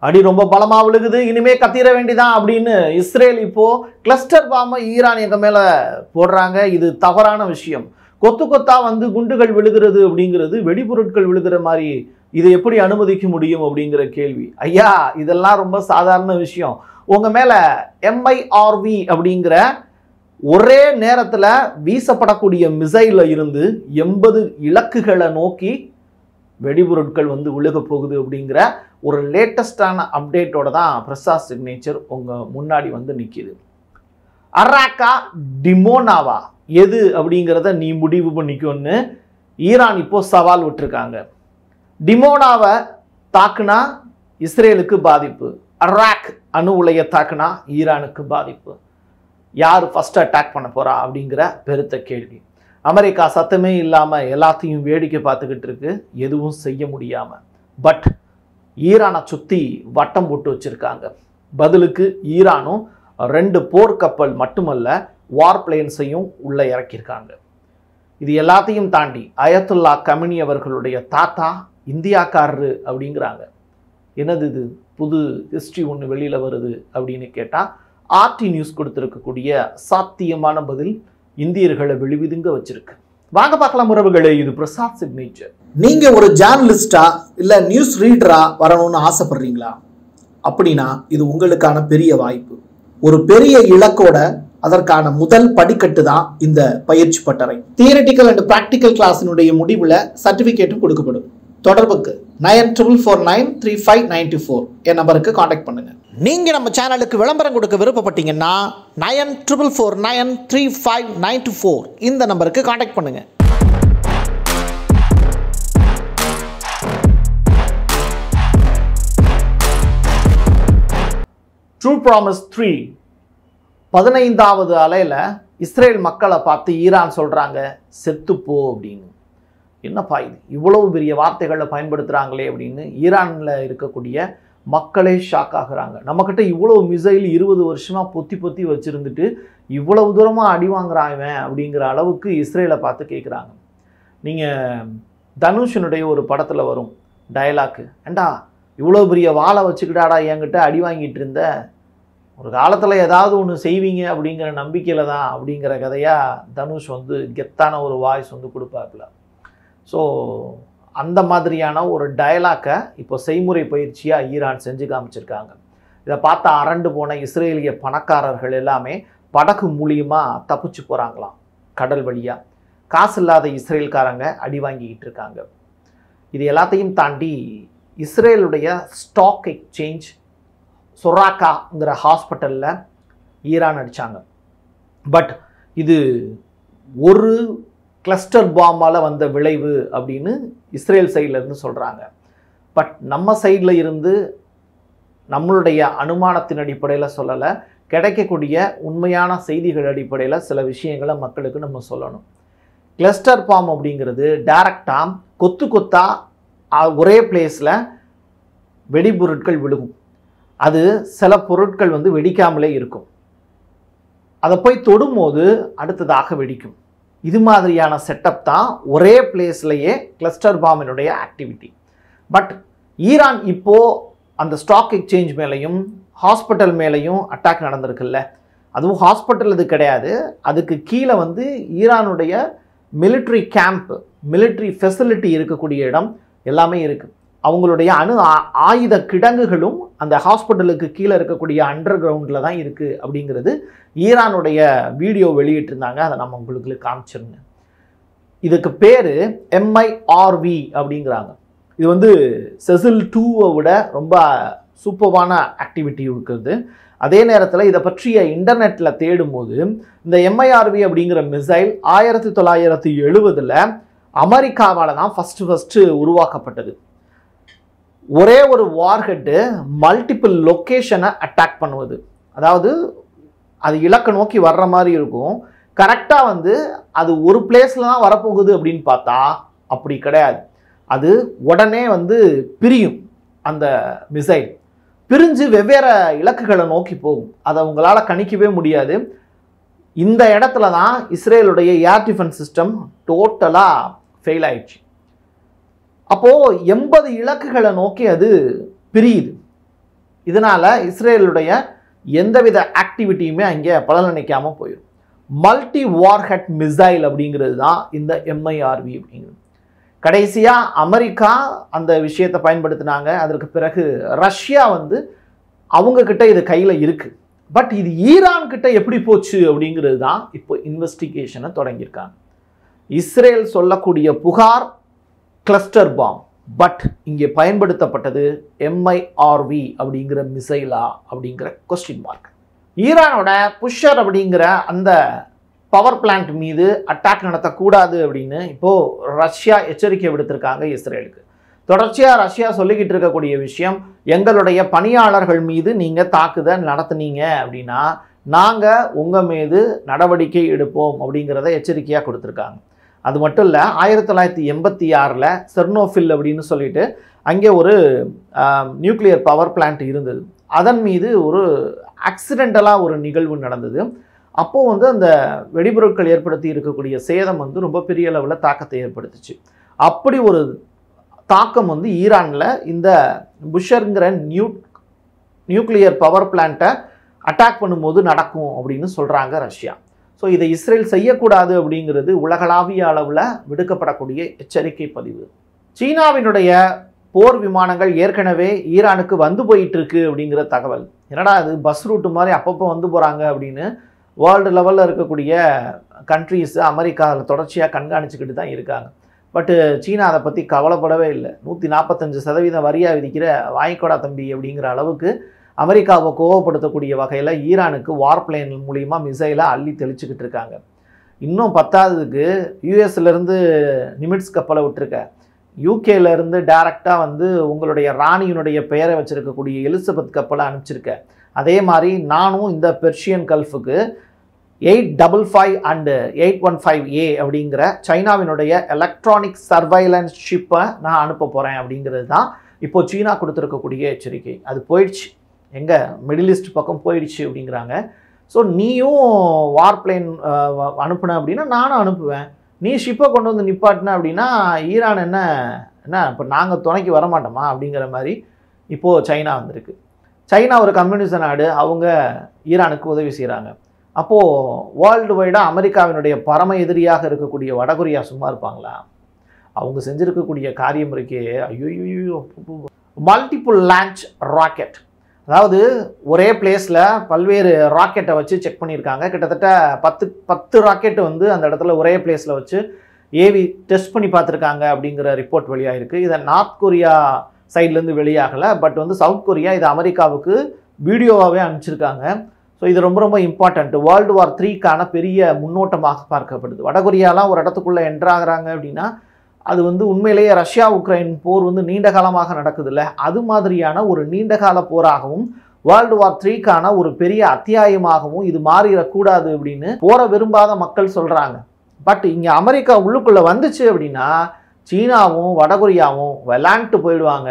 அடி ரொம்ப பலமா விழுகுது, இனிமே கத்திர வேண்டிதான் அப்படின்னு இஸ்ரேல் இப்போ கிளஸ்டர் பாம்பை ஈரான் எங்க மேல போடுறாங்க. இது தவறான விஷயம். கொத்து கொத்தா வந்து குண்டுகள் விழுகிறது அப்படிங்கிறது வெடிபொருட்கள் விழுகிற மாதிரி இதை எப்படி அனுமதிக்க முடியும் அப்படிங்கிற கேள்வி. ஐயா, இதெல்லாம் ரொம்ப சாதாரண விஷயம். உங்க மேல MIRV அப்படிங்கிற ஒரே நேரத்துல வீசப்படக்கூடிய மிசைல இருந்து 80 இலக்குகளை நோக்கி வெடிபொருட்கள் வந்து விழுக போகுது அப்படிங்கிற ஒரு லேட்டஸ்டான அப்டேட்டோட தான் பிரசாத் சிக்னேச்சர் உங்க முன்னாடி வந்து நிற்கிது. அராக்கா டிமோனாவா எது அப்படிங்கிறத நீ முடிவு பண்ணிக்கோன்னு ஈரான் இப்போ சவால் விட்டுருக்காங்க. டிமோனாவை தாக்குனா இஸ்ரேலுக்கு பாதிப்பு, அராக் அணு உலையை தாக்குனா ஈரானுக்கு பாதிப்பு. யார் ஃபர்ஸ்ட் அட்டாக் பண்ண போறா அப்படிங்கிற பெருத்த கேள்வி. அமெரிக்கா சத்தமே இல்லாமல் எல்லாத்தையும் வேடிக்கை பார்த்துக்கிட்டு இருக்கு, எதுவும் செய்ய முடியாம. பட் ஈரானை சுற்றி வட்டம் போட்டு வச்சிருக்காங்க. பதிலுக்கு ஈரானும் 2 போர்க்கப்பல் மட்டுமல்ல வார் பிளேன்ஸையும் உள்ள இறக்கியிருக்காங்க. இது எல்லாத்தையும் தாண்டி அயத்துல்லா கமினி அவர்களுடைய தாத்தா இந்தியாக்காரரு அப்படிங்கிறாங்க. என்னது இது, புது ஹிஸ்ட்ரி ஒன்று வெளியில் வருது அப்படின்னு கேட்டால் RT நியூஸ் கொடுத்துருக்கக்கூடிய சாத்தியமான பதில் இந்தியர்களை வெளிவிதுங்க வச்சிருக்கு. வாங்க பார்க்கலாம் உறவுகளே, இது பிரசாத் சிக்னேச்சர். நீங்க ஒரு ஜேர்னலிஸ்டா இல்ல நியூஸ் ரீடரா வரணும்னு ஆசைப்படுறீங்களா? அப்படின்னா இது உங்களுக்கான பெரிய வாய்ப்பு. ஒரு பெரிய இலக்கோட அதற்கான முதல் படிக்கட்டு தான் இந்த பயிற்சி பட்டறை. தியரிட்டிக்கல் அண்ட் பிராக்டிக்கல் கிளாஸினுடைய முடிவுல சர்டிபிகேட்டும் கொடுக்கப்படும். தொடர்புக்கு 94493594 என் நம்பருக்கு காண்டாக்ட் பண்ணுங்க. நீங்க நம்ம சேனலுக்கு விளம்பரம் கொடுக்க விருப்பப்பட்டீங்கன்னா 94493594 இந்த நம்பருக்கு காண்டாக்ட் பண்ணுங்க. ட்ரூ ப்ராமிஸ் 3 15வது அலையில இஸ்ரேல் மக்களை பார்த்து ஈரான் சொல்றாங்க செத்துப்போ அப்படின்னு. என்னப்பா இது, இவ்வளவு பெரிய வார்த்தைகளை பயன்படுத்துகிறாங்களே அப்படின்னு ஈரானில் இருக்கக்கூடிய மக்களே ஷாக் ஆகுறாங்க. நம்மக்கிட்ட இவ்வளவு மிசைல் 20 வருஷமாக பொத்தி பொத்தி வச்சுருந்துட்டு இவ்வளவு தூரமாக அடி வாங்குறான் அப்படிங்கிற அளவுக்கு இஸ்ரேலை பார்த்து கேட்குறாங்க. நீங்கள் தனுஷனுடைய ஒரு படத்தில் வரும் டயலாக்கு, ஏண்டா இவ்வளோ பெரிய வாளை வச்சுக்கிட்டாடா என்கிட்ட அடி வாங்கிட்டு இருந்த, ஒரு காலத்தில் ஏதாவது ஒன்று செய்வீங்க அப்படிங்கிற நம்பிக்கையில் தான் அப்படிங்கிற கதையாக தனுஷ் வந்து கெத்தான ஒரு வாய்ஸ் வந்து கொடுப்பாப்புல. ஸோ அந்த மாதிரியான ஒரு டயலாக்கை இப்போ செய்முறை பயிற்சியாக ஈரான் செஞ்சு காமிச்சிருக்காங்க. இதை பார்த்து அரண்டு போன இஸ்ரேலிய பணக்காரர்கள் எல்லாமே படகு மூலியமாக தப்பிச்சு போகிறாங்களாம் கடல் வழியாக. காசு இல்லாத இஸ்ரேல்காரங்க அடி வாங்கிக்கிட்டு இருக்காங்க. இது எல்லாத்தையும் தாண்டி இஸ்ரேலுடைய ஸ்டாக் எக்ஸ்சேஞ்ச் சொராக்காங்கிற ஹாஸ்பிட்டலில் ஈரான் அடித்தாங்க. பட் இது ஒரு கிளஸ்டர் பாம்பால் வந்த விளைவு அப்படின்னு இஸ்ரேல் சைட்லேருந்து சொல்கிறாங்க. பட் நம்ம சைடில் இருந்து நம்மளுடைய அனுமானத்தின் அடிப்படையில் சொல்லலை, கிடைக்கக்கூடிய உண்மையான செய்திகள் அடிப்படையில் சில விஷயங்களை மக்களுக்கு நம்ம சொல்லணும். கிளஸ்டர் பாம் அப்படிங்கிறது டைரக்டாக கொத்து கொத்தா ஒரே பிளேஸில் வெடிபொருட்கள் விழுகும். அது சில பொருட்கள் வந்து வெடிக்காமலே இருக்கும். அதை போய் தொடும்போது அடுத்ததாக வெடிக்கும். இது மாதிரியான செட்டப் தான் ஒரே பிளேஸ்லேயே கிளஸ்டர் பாம்பினுடைய ஆக்டிவிட்டி. பட் ஈரான் இப்போது அந்த ஸ்டாக் எக்ஸ்சேஞ்ச் மேலேயும் ஹாஸ்பிட்டல் மேலேயும் அட்டாக் நடந்திருக்குல்ல, அதுவும் ஹாஸ்பிட்டல் இது கிடையாது, அதுக்கு கீழே வந்து ஈரானுடைய மிலிட்ரி கேம்ப், மிலிட்ரி ஃபெசிலிட்டி இருக்கக்கூடிய இடம் எல்லாமே இருக்குது. அவங்களுடைய ஆயுத கிடங்குகளும் அந்த ஹாஸ்பிட்டலுக்கு கீழே இருக்கக்கூடிய அண்டர் கிரவுண்டில் தான் இருக்குது அப்படிங்கிறது ஈரானுடைய வீடியோ வெளியிட்டிருந்தாங்க. அதை நம்ம உங்களுக்கு காமிச்சிருந்தேன். இதுக்கு பேர் MIRV அப்படிங்கிறாங்க. இது வந்து செசில் 2 விட ரொம்ப சூப்பர்வான ஆக்டிவிட்டி இருக்குது. அதே நேரத்தில் இதை பற்றிய இன்டர்நெட்டில் தேடும்போது இந்த MIRV அப்படிங்கிற மிசைல் 1970 அமெரிக்காவால் தான் ஃபஸ்ட்டு உருவாக்கப்பட்டது. ஒரே ஒரு வார்ஹெட்டு மல்டிபிள் லொக்கேஷனை அட்டாக் பண்ணுவது. அதாவது அது இலக்கை நோக்கி வர்ற மாதிரி இருக்கும். கரெக்டாக வந்து அது ஒரு பிளேஸில் தான் வரப்போகுது அப்படின்னு பார்த்தா அப்படி கிடையாது. அது உடனே வந்து பிரியும். அந்த மிசைல் பிரிஞ்சு வெவ்வேறு இலக்குகளை நோக்கி போகும். அதை உங்களால் கணிக்கவே முடியாது. இந்த இடத்துல தான் இஸ்ரேலுடைய ஏர் டிஃபென்ஸ் சிஸ்டம் டோட்டலாக ஃபெயில் ஆயிடுச்சு. அப்போது 80 இலக்குகளை நோக்கி அது பிரியுது. இதனால இஸ்ரேலுடைய எந்தவித ஆக்டிவிட்டியுமே அங்கே பலனளிக்காமல் போயிடும். மல்டி வார்ஹெட் மிசைல் அப்படிங்கிறது தான் இந்த MIRV அப்படிங்கிறது. கடைசியாக அமெரிக்கா அந்த விஷயத்தை பயன்படுத்தினாங்க. அதற்கு பிறகு ரஷ்யா வந்து அவங்கக்கிட்ட இது கையில் இருக்குது. பட் இது ஈரான் கிட்ட எப்படி போச்சு அப்படிங்கிறது தான் இப்போ இன்வெஸ்டிகேஷனை தொடங்கியிருக்காங்க. இஸ்ரேல் சொல்லக்கூடிய புகார் கிளஸ்டர் பாம், பட் இங்கே பயன்படுத்தப்பட்டது MIRV அப்படிங்கிற மிசைலா அப்படிங்கிற கொஸ்டின் மார்க். ஈரானோட புஷர் அப்படிங்கிற அந்த பவர் பிளான்ட் மீது அட்டாக் நடத்தக்கூடாது அப்படின்னு இப்போது ரஷ்யா எச்சரிக்கை விடுத்திருக்காங்க இஸ்ரேலுக்கு. தொடர்ச்சியாக ரஷ்யா சொல்லிக்கிட்டு இருக்கக்கூடிய விஷயம், எங்களுடைய பணியாளர்கள் மீது நீங்கள் தாக்குதல் நடத்துனீங்க அப்படின்னா நாங்கள் உங்கள் மீது நடவடிக்கை எடுப்போம் அப்படிங்கிறத எச்சரிக்கையாக கொடுத்துருக்காங்க. அது மட்டும் இல்லை, 1986 செர்னோஃபில் அப்படின்னு சொல்லிட்டு அங்கே ஒரு நியூக்ளியர் பவர் பிளான்ட் இருந்தது. அதன் மீது ஒரு ஆக்சிடென்டலாக ஒரு நிகழ்வு நடந்தது. அப்போது வந்து அந்த வெடிபொருட்கள் ஏற்படுத்தி இருக்கக்கூடிய சேதம் வந்து ரொம்ப பெரிய அளவில் தாக்கத்தை ஏற்படுத்துச்சு. அப்படி ஒரு தாக்கம் வந்து ஈரானில் இந்த புஷருங்கிற நியூக்ளியர் பவர் பிளான்ட்டை அட்டாக் பண்ணும்போது நடக்கும் அப்படின்னு சொல்கிறாங்க ரஷ்யா. ஸோ இதை இஸ்ரேல் செய்யக்கூடாது அப்படிங்கிறது உலகளாவிய அளவில் விடுக்கப்படக்கூடிய எச்சரிக்கை பதிவு. சீனாவினுடைய போர் விமானங்கள் ஏற்கனவே ஈரானுக்கு வந்து போயிட்டு இருக்கு அப்படிங்கிற தகவல். என்னடா அது பஸ் ரூட்டு மாதிரி அப்பப்போ வந்து போகிறாங்க அப்படின்னு வேர்ல்டு லெவலில் இருக்கக்கூடிய கண்ட்ரீஸ் அமெரிக்கா அதில் தொடர்ச்சியாக கண்காணிச்சுக்கிட்டு தான் இருக்காங்க. பட்டு சீனா அதை பற்றி கவலைப்படவே இல்லை. 145% வரியாக விதிக்கிற வாய்க்கோடா தம்பி அப்படிங்கிற அளவுக்கு அமெரிக்காவை கோவப்படுத்தக்கூடிய வகையில் ஈரானுக்கு வார் பிளேன் மூலிமா மிசைலை அள்ளி தெளிச்சுக்கிட்டு இருக்காங்க. இன்னும் பத்தாவதுக்கு யூஎஸ்லேருந்து நிமிட்ஸ் கப்பலை விட்டுருக்க, யூகேலேருந்து டைரெக்டாக வந்து உங்களுடைய ராணியினுடைய பெயரை வச்சுருக்கக்கூடிய எலிசபெத் கப்பலை அனுப்பிச்சிருக்க. அதே மாதிரி நானும் இந்த பெர்ஷியன் கல்ஃபுக்கு 855 அண்டு 815A அப்படிங்கிற சைனாவினுடைய எலக்ட்ரானிக் சர்வைலன்ஸ் ஷிப்பை நான் அனுப்ப போகிறேன் அப்படிங்கிறது தான் இப்போது சீனா கொடுத்துருக்கக்கூடிய எச்சரிக்கை. அது போயிடுச்சு, எங்கே மிடில் ஈஸ்ட் பக்கம் போயிடுச்சு அப்படிங்கிறாங்க. ஸோ நீயும் வார் பிளேன் அனுப்புன அப்படின்னா நானும் அனுப்புவேன். நீ ஷிப்பை கொண்டு வந்து நிப்பாட்டின அப்படின்னா ஈரான் என்ன இப்போ நாங்கள் துணைக்கு வரமாட்டோமா அப்படிங்கிற மாதிரி இப்போது சைனா வந்திருக்கு. சைனா ஒரு கம்யூனிஸ்ட் நாடு, அவங்க ஈரானுக்கு உதவி செய்கிறாங்க. அப்போது வேர்ல்டு வைடாக அமெரிக்காவினுடைய பரம எதிரியாக இருக்கக்கூடிய வடகொரியா சும்மா இருப்பாங்களா? அவங்க செஞ்சுருக்கக்கூடிய காரியம் இருக்கே, ஐயோ. மல்டிபிள் லான்ச் ராக்கெட், அதாவது ஒரே பிளேஸில் பல்வேறு ராக்கெட்டை வச்சு செக் பண்ணியிருக்காங்க. கிட்டத்தட்ட 10 ராக்கெட்டு வந்து அந்த இடத்துல ஒரே பிளேஸில் வச்சு ஏவி டெஸ்ட் பண்ணி பார்த்துருக்காங்க அப்படிங்கிற ரிப்போர்ட் வெளியாகிருக்கு. இதை நார்த் கொரியா சைட்லேருந்து வெளியாகலை, பட் வந்து சவுத் கொரியா இது அமெரிக்காவுக்கு வீடியோவாகவே அனுப்பிச்சிருக்காங்க. ஸோ இது ரொம்ப ரொம்ப இம்பார்ட்டண்ட். வேர்ல்டு வார் 3க்கான பெரிய முன்னோட்டமாக பார்க்கப்படுது. வடகொரியாலாம் ஒரு இடத்துக்குள்ளே என்ட்ராகிறாங்க அப்படின்னா அது வந்து உண்மையிலேயே ரஷ்யா உக்ரைன் போர் வந்து நீண்ட காலமாக நடக்குதுல்ல, அது மாதிரியான ஒரு நீண்டகால போராகவும் வேர்ல்டு வார் 3க்கான ஒரு பெரிய அத்தியாயமாகவும் இது மாறிடக்கூடாது அப்படின்னு போற விரும்பாத மக்கள் சொல்கிறாங்க. பட் இங்கே அமெரிக்கா உள்ளுக்குள்ளே வந்துச்சு அப்படின்னா சீனாவும் வடகொரியாவும் விளாண்டுட்டு போயிடுவாங்க.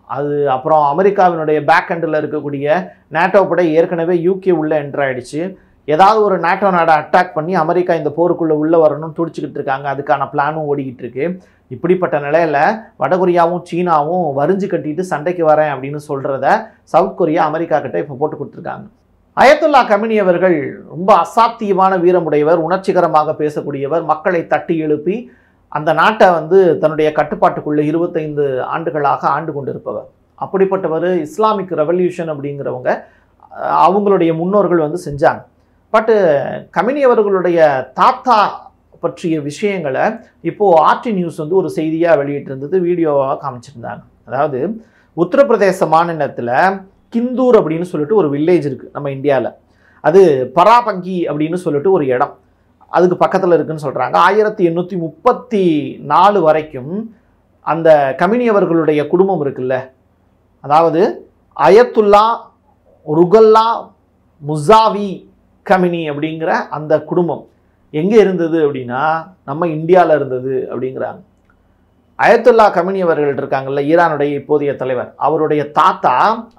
அது அப்புறம் அமெரிக்காவினுடைய பேக் எண்டில் இருக்கக்கூடிய நேட்டோ படை ஏற்கனவே யூகே உள்ளே என்டர் ஆகிடுச்சு. ஏதாவது ஒரு நேட்டோ நாடை அட்டாக் பண்ணி அமெரிக்கா இந்த போருக்குள்ளே உள்ளே வரணும்னு துடிச்சிக்கிட்டு இருக்காங்க. அதுக்கான பிளானும் ஓடிக்கிட்டு இருக்கு. இப்படிப்பட்ட நிலையில் வடகொரியாவும் சீனாவும் வரிஞ்சு கட்டிட்டு சண்டைக்கு வரேன் அப்படின்னு சொல்கிறத சவுத் கொரியா அமெரிக்கா கிட்ட இப்போ போட்டு கொடுத்துருக்காங்க. அயத்துல்லா கமினி அவர்கள் ரொம்ப அசாத்தியமான வீரமுடையவர், உணர்ச்சிகரமாக பேசக்கூடியவர், மக்களை தட்டி எழுப்பி அந்த நாட்டை வந்து தன்னுடைய கட்டுப்பாட்டுக்குள்ளே 25 ஆண்டுகளாக ஆண்டு கொண்டிருப்பவர். அப்படிப்பட்டவர் இஸ்லாமிக் ரெவல்யூஷன் அப்படிங்கிறவங்க அவங்களுடைய முன்னோர்கள் வந்து செஞ்சாங்க. பட்டு கமினி அவர்களுடைய தாத்தா பற்றிய விஷயங்களை இப்போது ஆர்டி நியூஸ் வந்து ஒரு செய்தியாக வெளியிட்டிருந்தது, வீடியோவாக காமிச்சிருந்தாங்க. அதாவது உத்தரப்பிரதேச மாநிலத்தில் கிந்தூர் அப்படின்னு சொல்லிட்டு ஒரு வில்லேஜ் இருக்குது நம்ம இந்தியாவில். அது பராபங்கி அப்படின்னு சொல்லிட்டு ஒரு இடம் அதுக்கு பக்கத்தில் இருக்குன்னு சொல்கிறாங்க. 1834 வரைக்கும் அந்த கமினி அவர்களுடைய குடும்பம் இருக்குல்ல, அதாவது அயத்துல்லா ருகல்லா முசாவி கமினி அப்படிங்கிற அந்த குடும்பம் எங்கே இருந்தது அப்படின்னா நம்ம இந்தியாவில் இருந்தது அப்படிங்கிறாங்க. அயத்துல்லா கமினி அவர்கள் இருக்காங்கல்ல, ஈரானுடைய இப்போதைய தலைவர், அவருடைய தாத்தா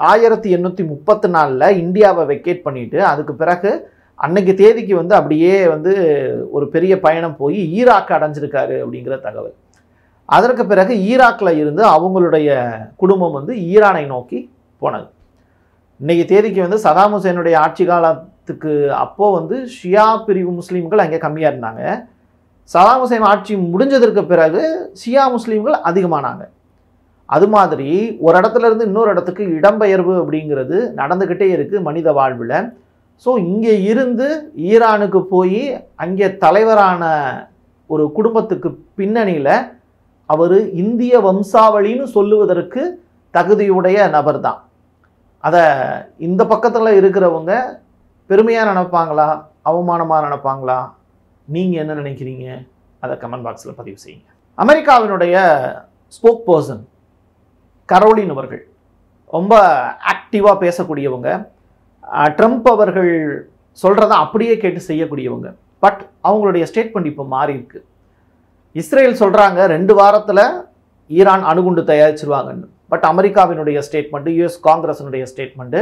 1834 இந்தியாவை வெக்கேட் பண்ணிட்டு அதுக்கு பிறகு அன்னைக்கு தேதிக்கு வந்து அப்படியே வந்து ஒரு பெரிய பயணம் போய் ஈராக் அடைஞ்சிருக்காரு அப்படிங்கிற தகவல். அதற்கு பிறகு ஈராக்கில் இருந்து அவங்களுடைய குடும்பம் வந்து ஈரானை நோக்கி போனது. இன்றைக்கி தேதிக்கு வந்து சதாம் ஹுசேனுடைய ஆட்சி காலத்துக்கு அப்போது வந்து ஷியா பிரிவு முஸ்லீம்கள் அங்கே கம்மியாக இருந்தாங்க. சதாம் ஹுசேன் ஆட்சி முடிஞ்சதற்கு பிறகு ஷியா முஸ்லீம்கள் அதிகமானாங்க. அது மாதிரி ஒரு இடத்துல இருந்து இன்னொரு இடத்துக்கு இடம்பெயர்வு அப்படிங்கிறது நடந்துக்கிட்டே இருக்குது மனித வாழ்வில். ஸோ இங்கே இருந்து ஈரானுக்கு போய் அங்கே தலைவரான ஒரு குடும்பத்துக்கு பின்னணியில் அவர் இந்திய வம்சாவளின்னு சொல்லுவதற்கு தகுதியுடைய நபர் தான். அதை இந்த பக்கத்தில் இருக்கிறவங்க பெருமையாக நினைப்பாங்களா, அவமானமாக நினைப்பாங்களா? நீங்கள் என்ன நினைக்கிறீங்க? அதை கமெண்ட் பாக்ஸில் பதிவு செய்யுங்க. அமெரிக்காவினுடைய ஸ்போக் பர்சன் கரோலின் அவர்கள் ரொம்ப ஆக்டிவாக பேசக்கூடியவங்க. ட்ரம்ப் அவர்கள் சொல்கிறத அப்படியே கேட்டு செய்யக்கூடியவங்க. பட் அவங்களுடைய ஸ்டேட்மெண்ட் இப்போ மாறி இருக்கு. இஸ்ரேல் சொல்கிறாங்க 2 வாரத்தில் ஈரான் அணுகுண்டு தயாரிச்சிருவாங்கன்னு. பட் அமெரிக்காவினுடைய ஸ்டேட்மெண்ட்டு, யுஎஸ் காங்கிரஸினுடைய ஸ்டேட்மெண்ட்டு,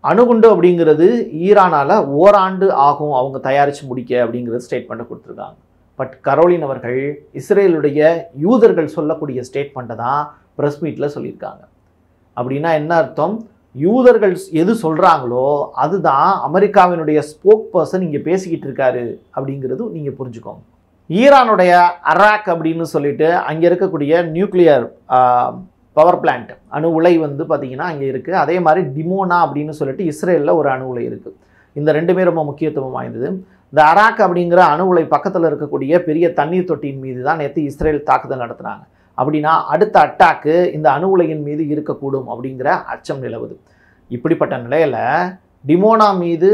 அணுகுண்டு அப்படிங்கிறது ஈரானால் ஓராண்டு ஆகும் அவங்க தயாரித்து முடிக்க அப்படிங்கிறது ஸ்டேட்மெண்ட்டை கொடுத்துருக்காங்க. பட் கரோலின் அவர்கள் இஸ்ரேலுடைய யூதர்கள் சொல்லக்கூடிய ஸ்டேட்மெண்ட்டை தான் ப்ரெஸ் மீட்டில் சொல்லியிருக்காங்க. அப்படின்னா என்ன அர்த்தம்? யூதர்கள் எது சொல்கிறாங்களோ அதுதான் அமெரிக்காவினுடைய ஸ்போக் பர்சன் இங்கே பேசிக்கிட்டு இருக்காரு அப்படிங்கிறது நீங்கள் புரிஞ்சுக்கோங்க. ஈரானுடைய அராக் அப்படின்னு சொல்லிட்டு அங்கே இருக்கக்கூடிய நியூக்ளியர் பவர் பிளான்ட் அணு உலை வந்து பார்த்திங்கன்னா அங்கே இருக்குது. அதே மாதிரி டிமோனா அப்படின்னு சொல்லிட்டு இஸ்ரேலில் ஒரு அணு உலை இருக்குது. இந்த 2மே ரொம்ப முக்கியத்துவம் வாய்ந்தது. இந்த அராக் அப்படிங்கிற அணு உலை பக்கத்தில் இருக்கக்கூடிய பெரிய தண்ணீர் தொட்டியின் மீது தான் நேற்று இஸ்ரேல் தாக்குதல் நடத்துனாங்க. அப்படின்னா அடுத்த அட்டாக்கு இந்த அணு உலையின் மீது இருக்கக்கூடும் அப்படிங்கிற அச்சம் நிலவுது. இப்படிப்பட்ட நிலையில் டிமோனா மீது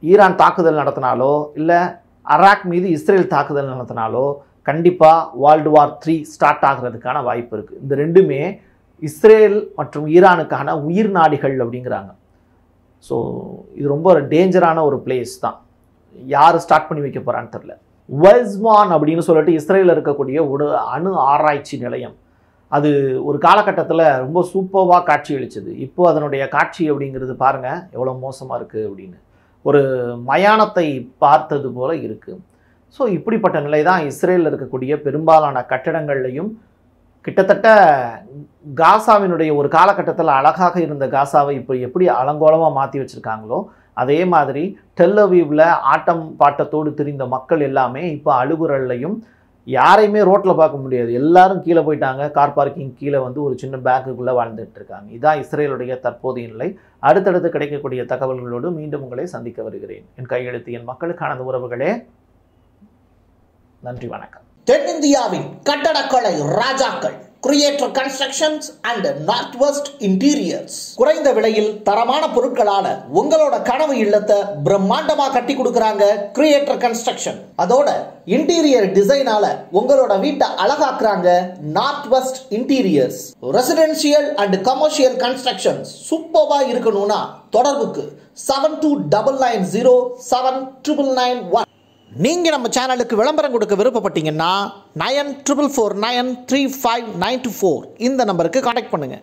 ஈரான் தாக்குதல் நடத்தினாலோ இல்லை அராக் மீது இஸ்ரேல் தாக்குதல் நடத்தினாலோ கண்டிப்பாக World War III ஸ்டார்ட் ஆகிறதுக்கான வாய்ப்பு இருக்குது. இந்த 2மே இஸ்ரேல் மற்றும் ஈரானுக்கான உயிர் நாடிகள் அப்படிங்கிறாங்க. ஸோ இது ரொம்ப ஒரு டேஞ்சரான ஒரு பிளேஸ் தான். யார் ஸ்டார்ட் பண்ணி வைக்க போகிறான்னு தெரில. வெஸ்மான் அப்படின்னு சொல்லிட்டு இஸ்ரேலில் இருக்கக்கூடிய ஒரு அணு ஆராய்ச்சி நிலையம், அது ஒரு காலகட்டத்தில் ரொம்ப சூப்பராக காட்சி அளிச்சது. இப்போ அதனுடைய காட்சி அப்படிங்கிறது பாருங்கள் எவ்வளோ மோசமாக இருக்குது அப்படின்னு. ஒரு மயானத்தை பார்த்தது போல் இருக்குது. ஸோ இப்படிப்பட்ட நிலை தான் இஸ்ரேலில் இருக்கக்கூடிய பெரும்பாலான கட்டடங்கள்லையும். கிட்டத்தட்ட காசாவினுடைய ஒரு காலகட்டத்தில் அழகாக இருந்த காசாவை இப்போ எப்படி அலங்கோலமாக மாற்றி வச்சுருக்காங்களோ அதே மாதிரி டெல் அவீவில் ஆட்டம் பாட்டத்தோடு திரிந்த மக்கள் எல்லாமே இப்போ அழுகுறல்லையும். யாரையுமே ரோட்டில் பார்க்க முடியாது, எல்லாரும் கீழே போயிட்டாங்க. கார் பார்க்கிங் கீழே வந்து ஒரு சின்ன பேக்குக்குள்ளே வாழ்ந்துட்டு இருக்காங்க. இதுதான் இஸ்ரேலுடைய தற்போதைய நிலை. அடுத்தடுத்து கிடைக்கக்கூடிய தகவல்களோடு மீண்டும் உங்களை சந்திக்க வருகிறேன். என் கையெழுத்து என் மக்களுக்கான உறவுகளே, நன்றி, வணக்கம். தென்னிந்தியாவின் கட்டடக்கலை ராஜாக்கள் creator constructions and north west interiors. குறைந்த விலையில் தரமான பொருட்களால உங்களோட கனவு இல்லத்தை பிரம்மாண்டமா கட்டி கொடுக்கறாங்க கிரியேட்டர் கன்ஸ்ட்ரக்ஷன். அதோட இன்டீரியர் டிசைனால உங்களோட வீட்டை அழகாக்குறாங்க north west interiors. Residential and commercial constructions சூப்பர்வா இருக்கணும்னா தொடர்புக்கு 7290799991. நீங்க நம்ம சேனலுக்கு விளம்பரம் கொடுக்க விருப்பப்பட்டீங்கன்னா 9449359594 இந்த நம்பருக்கு கான்டாக்ட் பண்ணுங்க.